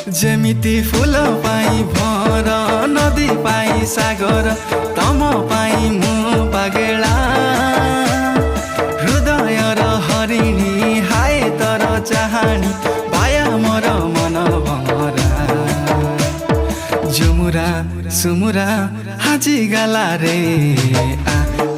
जेमिति फूल पाई भर नदी पाई सागर तम पाई मु पागेला हृदय र हरिणी हाय तर चाहानी पाया मोर मन भमरा झुमुरा सुमुरा हाजी गाला रे आ